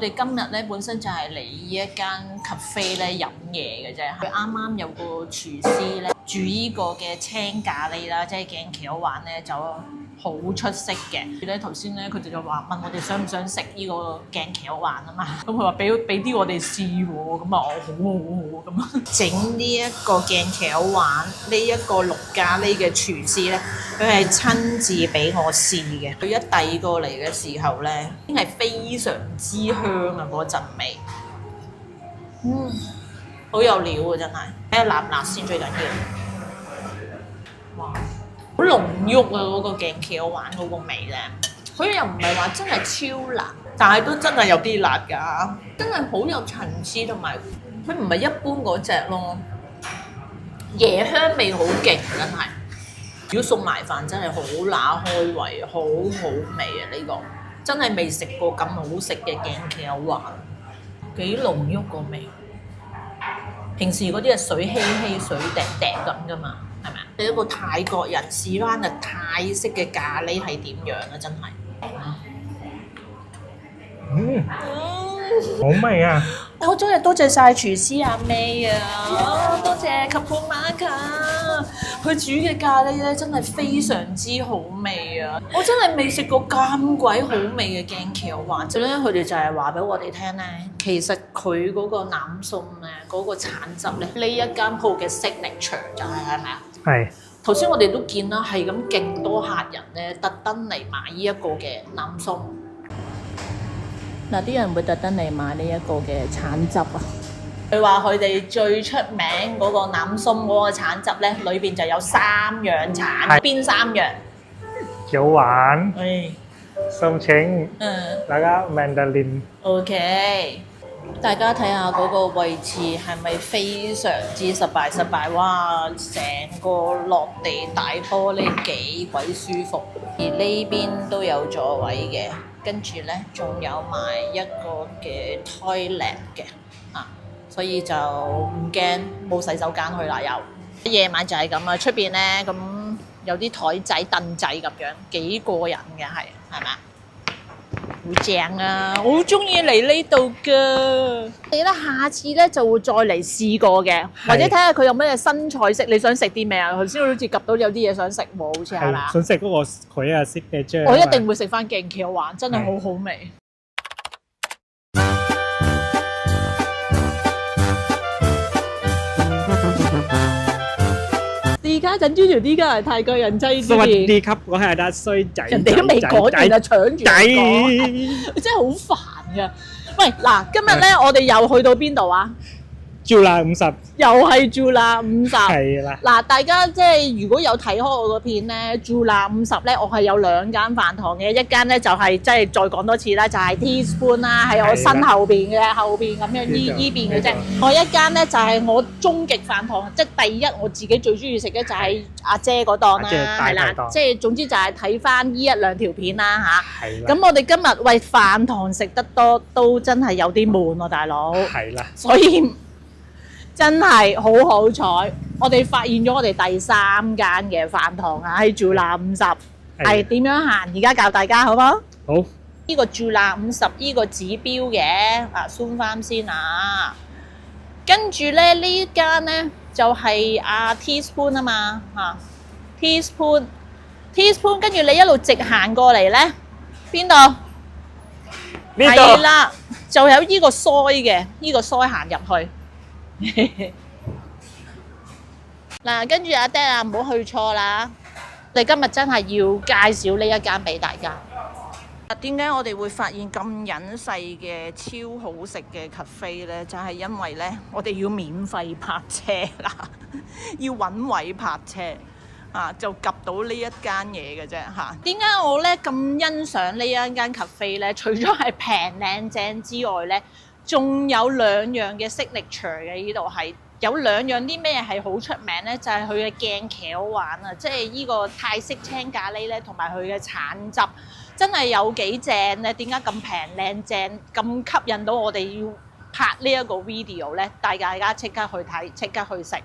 我哋今日咧本身就係嚟呢一間 cafe 咧飲嘢嘅啫，佢啱啱有個廚師咧煮呢個嘅青咖喱啦，即係鏡橋玩咧就好出色嘅。咧頭先咧佢哋就話問我哋想唔想食呢個鏡橋玩啊嘛，咁佢話俾啲我哋試喎，咁啊好咁啊整呢一個鏡橋玩呢一個綠咖喱嘅廚師咧，佢係親自俾我試嘅。佢一遞過嚟嘅時候咧，已經係非常之香啊嗰陣味，好有料啊真係，睇下辣唔辣先最緊要。哇！好濃郁啊！嗰個鏡橋玩嗰個味咧，佢又唔係話真係超辣，但係都真係有啲辣㗎，真係好有層次同埋，佢唔係一般嗰隻咯，椰香味好勁真係。如果送埋飯真係好乸開胃，好好味啊！呢個真係未食過咁好食嘅鏡橋玩，幾濃郁個味。平時嗰啲係水稀稀、水滴滴咁㗎嘛。係咪啊？你一個泰國人試翻嘅泰式嘅咖喱係點樣啊？真係，好味啊！我真係多謝晒廚師阿 May 啊，多謝 Couple Marker， 佢煮嘅咖喱咧真係非常之好味啊！我真係未食過咁鬼好味嘅鏡橋玩。之後咧，佢哋就係話俾我哋聽咧，其實佢嗰個南餸咧，嗰個橙汁咧，呢一間鋪嘅 signature 就係咪啊？係。頭先我哋都見啦，係咁勁多客人咧，特登嚟買呢一個嘅南餸。嗱，啲人會特登嚟買呢一個嘅橙汁啊！佢話佢哋最出名嗰個南餸嗰個橙汁咧，裏邊就有3樣橙，邊3樣？橋丸、ส้青，大家 Mandarin。OK， 大家睇下嗰個位置係咪非常之實敗？哇！成個落地大玻璃幾鬼舒服，而呢邊都有座位嘅。跟住咧，仲有埋一個嘅 toilet 嘅，所以就唔驚冇洗手間去啦。又夜晚就係咁啊，出邊咧咁有啲台仔凳仔咁樣，幾過癮嘅係咪啊？好正啊！我好中意嚟呢度㗎。你咧下次咧就會再嚟試過嘅，或者睇下佢有咩新菜式，你想食啲咩啊？頭先好似及到有啲嘢想食喎，好似係嘛？想食嗰個佢啊識嘅醬。我一定會食翻鏡橋玩，真係好好味。而家陣豬條啲家係泰國人製สวัสดีครับ我係阿衰仔，人哋都未講完就搶住講，真係好煩㗎。喂，嗱，今日咧我哋又去到邊度啊Jula 50，又係 Jula 50。係啦。嗱，大家即係如果有睇開我個片咧，Jula 50咧，我係有2間飯堂嘅，一間咧就係即係再講多次啦，就係 Teaspoon 啦，喺我身後邊嘅後邊咁樣依邊嘅啫。我一間咧就係我終極飯堂，即係第一我自己最中意食嘅就係阿姐嗰檔啦，係啦，即係總之就係睇翻呢1-2條片啦嚇。係啦。咁我哋今日喂飯堂食得多都真係有啲悶喎，大佬。係啦。所以真係好好彩，我哋發現咗我哋第3間嘅飯堂啊，喺 Jula 50，係點樣行？而家教大家好唔好？好。呢個 Jula 50呢個指標嘅，zoom翻先啊。跟住咧呢間咧就係阿 Teaspoon 啊嘛，Teaspoon，跟住你一路直行過嚟咧，邊度？呢度。係啦，就有呢個腮嘅，呢個腮行入去。嗱，跟住阿爹啊，唔好去錯啦！我哋今日真係要介紹呢一間俾大家。點解我哋會發現咁隱世嘅超好食嘅 cafe 呢？就係因為呢，我哋要免費泊車啦，要揾位泊車就及到呢一間嘢嘅啫嚇。點解我呢咁欣賞呢一間 cafe 呢？除咗係平靚正之外呢，仲有2樣嘅 signature 嘅，呢度係有2樣啲咩係好出名咧？就係佢嘅鏡橋玩啊，即係呢個泰式青咖喱咧，同埋佢嘅橙汁真係有幾正咧？點解咁平靚正咁吸引到我哋要拍呢一個 video 咧？大家即刻去睇，即刻去食。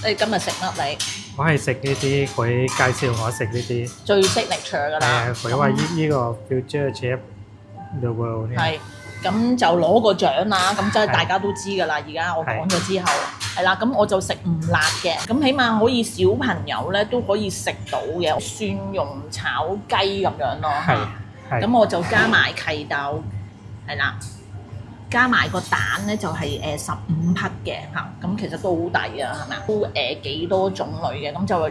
你今日食乜你？我係食呢啲，佢介紹我食呢啲最 signature 㗎啦。佢話呢個 Future Chef The World 係。咁就攞個獎啦。咁即係大家都知㗎啦。而家我講咗之後，係啦，咁我就食唔辣嘅，咁起碼可以小朋友咧都可以食到嘅，蒜蓉炒雞咁樣咯。係咁我就加埋契豆，係啦。加埋個蛋咧就係15匹嘅嚇，咁其實都好抵啊，係咪啊？都幾多種類嘅，咁就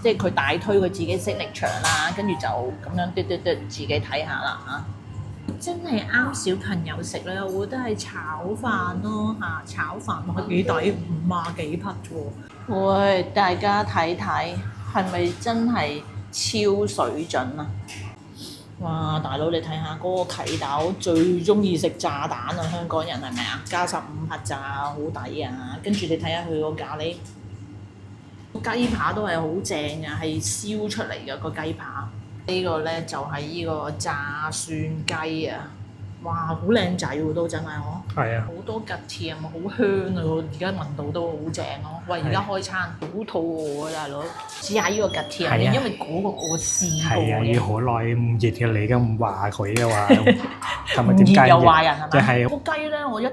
即係佢大推佢自己signature啦，跟住就咁樣嘟嘟嘟自己睇下啦嚇。真係啱小朋友食咧，我覺得係炒飯咯嚇，炒飯都幾抵，50幾匹喎。喂，大家睇睇係咪真係超水準啊？哇！大佬你睇下嗰個契豆最中意食炸蛋啊！香港人係咪啊？加15克咋，好抵啊！跟住你睇下佢個咖喱，個雞扒都係好正啊，係燒出嚟嘅個雞扒。呢個咧就係呢個炸蒜雞啊！哇，好靚仔喎都真係嗬。係啊。好多吉添，好香啊！我而家聞到都好正咯。喂，而家開餐好肚餓啊，大佬！試下呢個吉添，係啊因為嗰個我試過係啊，嘅。要好耐唔熱嘅你咁唔話佢嘅話，係咪唔點解熱又話人係咪？就係個雞咧，我一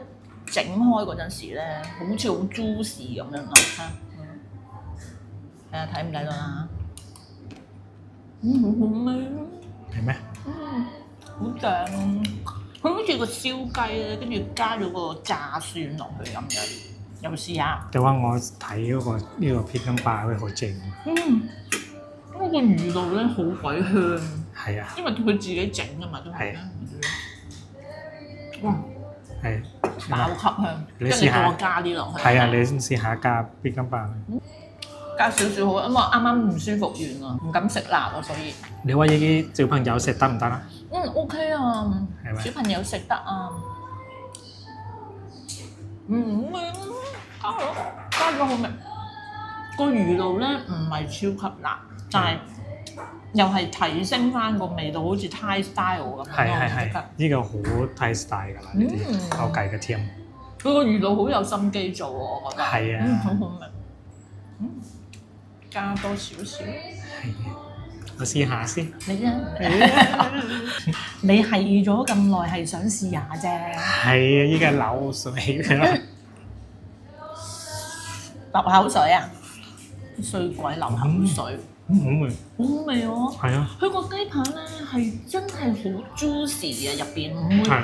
整開嗰陣時咧，好似好 juicy 咁樣咯嚇。睇下睇唔睇到啦？好好味啊！係咩？好正。佢好似個燒雞咧，跟住加咗個炸蒜落去咁樣，有冇試下？就話我睇嗰個呢個片金巴佢好正。嗰個魚露咧好鬼香。係啊。因為佢自己整㗎嘛，都係。哇！係。爆級香，你試下。跟住我加啲落去。係啊，你試下加片金巴。加少少好，因為我啱啱唔舒服完啊，唔敢食辣啊，所以。你話呢啲小朋友食得唔得啊？OK 啊，係咪？小朋友食得啊。加咗好味。個魚露咧唔係超級辣，但係又係提升翻個味道，好似 Thai style 咁樣。係，呢個好 Thai style 㗎啦，呢啲牛雞嘅添。佢個魚露好有心機做喎，我覺得。係啊。好好味。加多少少。係嘅，我試下先。你啊，你係咗咁耐係想試下啫。係啊，依家流水㗎啦。流口水啊！衰鬼流口水。好味。好好味喎。係啊。佢個雞扒咧係真係好 juicy 啊，入邊唔會。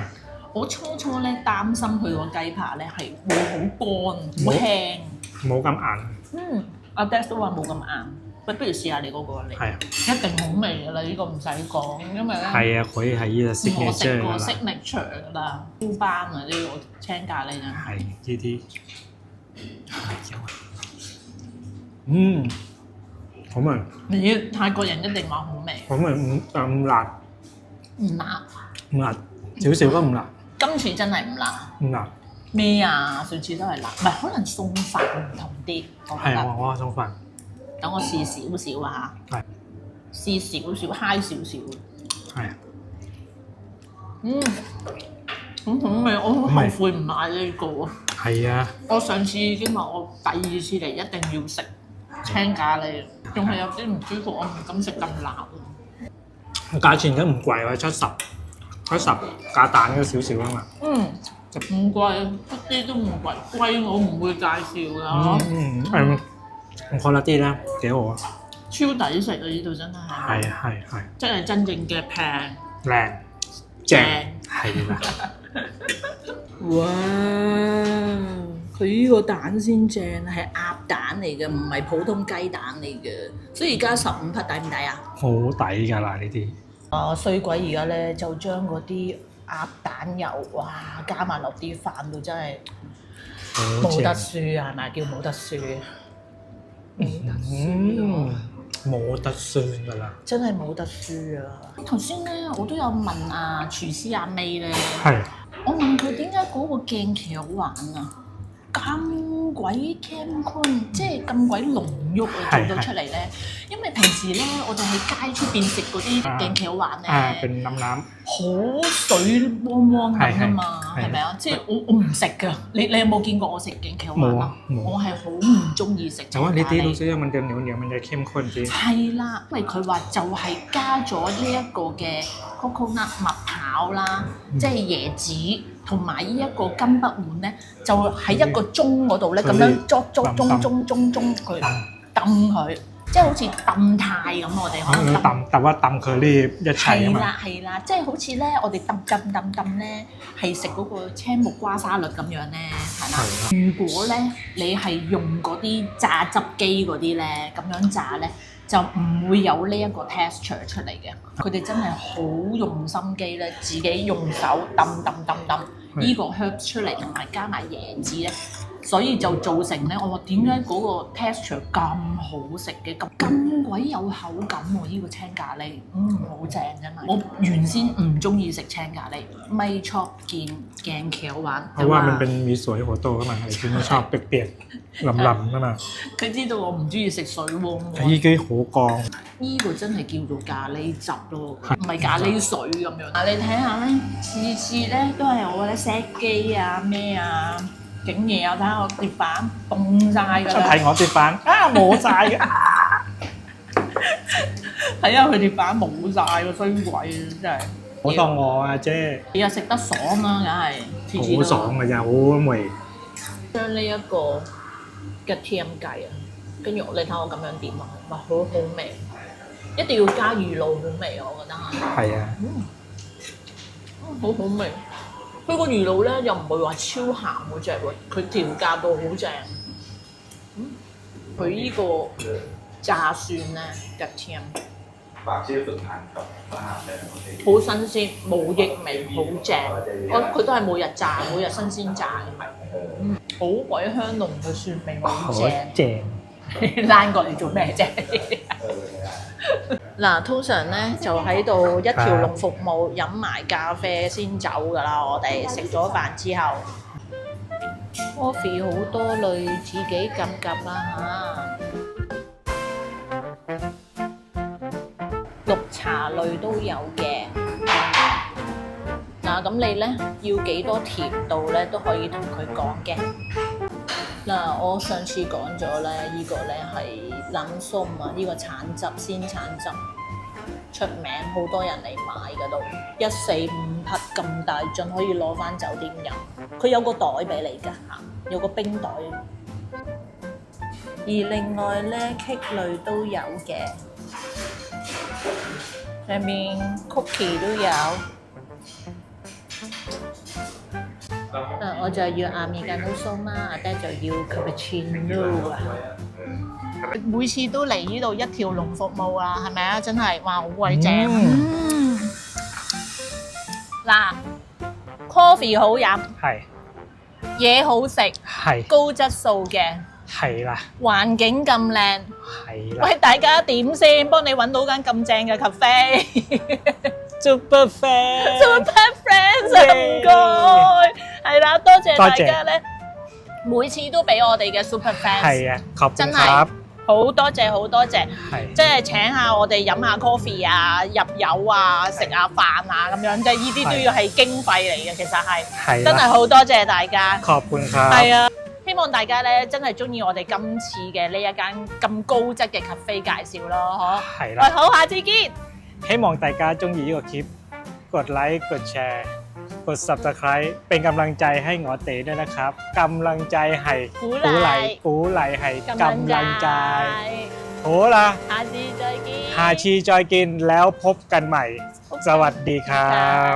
我初初咧擔心佢個雞扒咧係會好乾、好輕。冇咁硬。阿 Dex 都話冇咁硬，不如試下你嗰個嚟。係啊，一定好味㗎啦！呢個唔使講，因為咧。係啊，佢係呢個 signature 我食過 signature 㗎啦，超班啊！呢個青咖喱真係。係呢啲。好味。你泰國人一定話好味。好味，唔辣。唔辣。唔辣，少少都唔辣。今次真係唔辣。唔辣。咩啊？上次都係辣，唔係可能餸法唔同啲。係啊，我餸飯。等我試少少啊嚇。係。試少少，high 少少。係啊。咁好味，我好後悔唔買呢個啊。係啊。我上次已經話我第二次嚟一定要食青咖喱，仲係有啲唔舒服，我唔敢食咁辣。價錢都唔貴喎，70加蛋嗰少少啊嘛。唔貴，一啲都唔貴，貴我唔會介紹㗎。我覺得啲咧幾好啊，超抵食啊！呢度真係。係。真係真正嘅平。靚。正。係啦。哇！佢呢個蛋先正，係鴨蛋嚟嘅，唔係普通雞蛋嚟嘅，所以而家15匹抵唔抵啊？好抵㗎啦呢啲。衰鬼而家咧就將嗰啲鴨蛋油，哇加埋落啲飯度，真係冇得輸啊！係咪叫冇得輸？冇得輸㗎啦！真係冇得輸啊！頭先咧我都有問廚師阿 May 咧，我問佢點解嗰個鏡期好玩啊？咁鬼 camcon，即係咁鬼濃郁啊！做到出嚟咧，因為平時咧我哋喺街出邊食嗰啲鏡期好玩咧，เป็นน้ำ好水汪汪咁啊嘛，係咪啊？即係我唔食㗎，你有冇見過我食鏡期好玩啊？我係好唔中意食。แต่ว่า呢啲รู้สึกว่ามันจะเหนียวมันจะเข้มข้น啲。係啦，因為佢話就係加咗呢一個嘅 coconut 蜜跑啦，即係椰子。同埋呢一個金筆碗咧，就喺一個鐘嗰度咧，咁樣鐘佢揼佢，即係好似揼太咁，我哋可能揼佢呢一齊啊嘛。係啦，即係好似咧，我哋揼咧，係食嗰個青木瓜沙律咁樣咧，係啦。如果咧你係用嗰啲榨汁機嗰啲咧，咁樣榨咧，就唔會有呢一個 texture 出嚟嘅。佢哋真係好用心機咧，自己用手揼呢個 herb 出嚟，同埋加埋椰子咧，所以就造成咧，我話點解嗰個 texture 咁好食嘅，咁鬼有口感喎！呢個青咖喱，好正真係。我原先唔中意食青咖喱，ไม่ชอบกินแกงเขียวหวาน เพราะว่ามันเป็นมีสวยหัวโตเข้ามา係專ชอบเปียกๆ腍ๆ啊嘛。佢知道我唔中意食水喎。呢啲好乾。呢個真係叫做咖喱汁咯，唔係咖喱水咁樣。嗱，你睇下咧，次咧都係我咧錫機啊咩啊整嘢啊，睇下我碟板凍晒㗎啦。睇我碟板冇晒嘅。係啊，佢碟板冇晒喎，衰鬼啊真係。好肚餓啊姐！你又食得爽啦，梗係。好爽嘅啫，好好味。將呢一個嘅甜雞啊，跟住你睇我咁樣點啊，哇，好好味！一定要加魚露，好味我覺得係。係啊。好好味。佢個魚露咧又唔會話超鹹嗰隻喎，佢調教到好正。佢呢個炸蒜咧嘅甜。好新鮮，冇異味，好正。我佢都係每日炸，每日新鮮炸嘅。好鬼香濃嘅蒜味，好正。躝過嚟做咩啫？嗱，通常咧就喺度一條龍服務，飲埋咖啡先走㗎啦。我哋食咗飯之後 ，coffee 好多類，自己撳啦嚇。綠茶類都有嘅。嗱，咁你咧要幾多甜度咧都可以同佢講嘅。嗱，我上次講咗咧，呢個咧係冷鬆啊，呢個橙汁鮮橙汁出名，好多人嚟買嗰度，145匹咁大樽可以攞翻酒店飲。佢有個袋俾你㗎嚇，有個冰袋。而另外咧，cake類都有嘅，上面 cookie 都有。我就要阿米間都鬆啦，阿爹就要 cappuccino 啊！每次都嚟呢度一條龍服務啊，係咪啊？真係哇，好鬼正！嗱 ，coffee 好飲，係嘢好食，係高質素嘅，係啦，環境咁靚，係啦。喂，大家點先？幫你揾到間咁正嘅 cafe。Super friends 啊，唔該，係啦，多謝大家咧，每次都俾我哋嘅 super fans，係啊，ขอบคุณครับ，真係好多謝好多謝，係，即係請下我哋飲下 coffee 啊，入油啊，食下飯啊咁樣，即係呢啲都要係經費嚟嘅，其實係，真係好多謝大家，ขอบคุณครับ，係啊，希望大家咧真係中意我哋今次嘅呢一間咁高質嘅 cafe 介紹咯，嗬，係啦，好，下次見。希望大家中意呢個 clip กดไลค์กดแชร์กด Subscribe เป็นกำลังใจให้我哋ด้วยนะครับกำลังใจให้鼓勵ให้กำลังใจ好啦下次再見แล้วพบกันใหม่สวัสดีครับ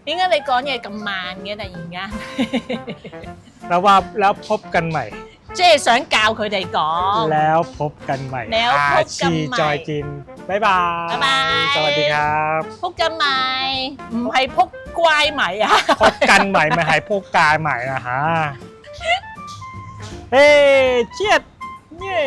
點解你講嘢咁慢嘅突然間แล้วว่าแล้วพบกันใหม่即係想教佢哋講แล้วพบกันใหม่下次再見บ๊ายบายสวัสดีครับ撲緊咪唔係撲乖咪啊พบกันใหม่ไม่係撲街ใหม่นะฮะเฮ้เชียดเย้